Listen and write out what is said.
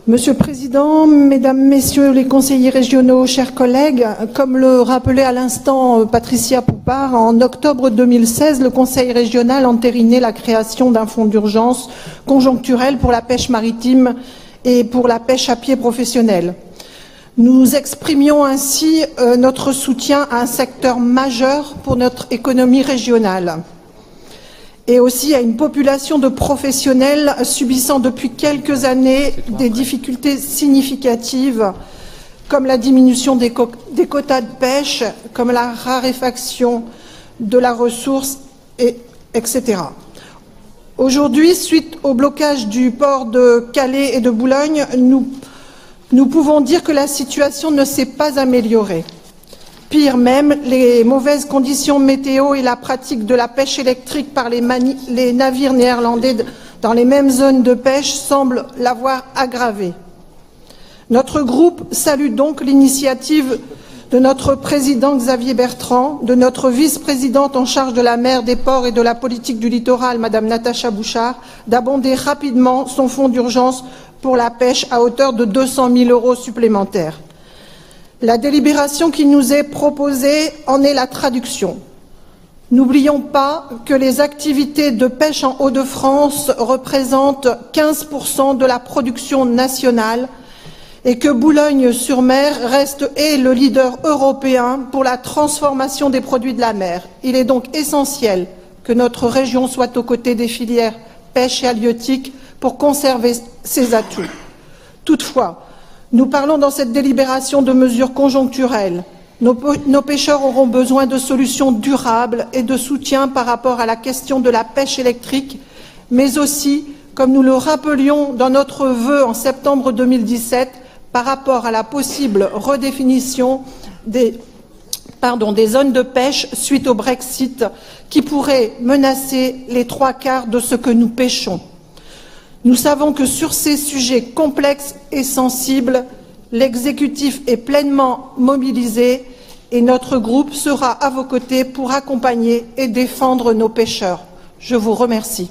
Monsieur le Président, Mesdames, Messieurs les conseillers régionaux, chers collègues, comme le rappelait à l'instant Patricia Poupard, en octobre 2016, le Conseil régional a entériné la création d'un fonds d'urgence conjoncturel pour la pêche maritime et pour la pêche à pied professionnelle. Nous exprimions ainsi notre soutien à un secteur majeur pour notre économie régionale et aussi à une population de professionnels subissant depuis quelques années des difficultés significatives comme la diminution des quotas de pêche, comme la raréfaction de la ressource, etc. Aujourd'hui, suite au blocage du port de Calais et de Boulogne, nous pouvons dire que la situation ne s'est pas améliorée. Pire même, les mauvaises conditions météo et la pratique de la pêche électrique par les navires néerlandais dans les mêmes zones de pêche semblent l'avoir aggravée. Notre groupe salue donc l'initiative de notre président Xavier Bertrand, de notre vice-présidente en charge de la mer, des ports et de la politique du littoral, Madame Natacha Bouchard, d'abonder rapidement son fonds d'urgence pour la pêche à hauteur de 200 000 € supplémentaires. La délibération qui nous est proposée en est la traduction. N'oublions pas que les activités de pêche en Hauts-de-France représentent 15% de la production nationale et que Boulogne-sur-Mer reste le leader européen pour la transformation des produits de la mer. Il est donc essentiel que notre région soit aux côtés des filières pêche et halieutique pour conserver ses atouts. Toutefois, nous parlons dans cette délibération de mesures conjoncturelles. Nos pêcheurs auront besoin de solutions durables et de soutien par rapport à la question de la pêche électrique, mais aussi, comme nous le rappelions dans notre vœu en septembre 2017, par rapport à la possible redéfinition des zones de pêche suite au Brexit qui pourrait menacer les 3/4 de ce que nous pêchons. Nous savons que sur ces sujets complexes et sensibles, l'exécutif est pleinement mobilisé et notre groupe sera à vos côtés pour accompagner et défendre nos pêcheurs. Je vous remercie.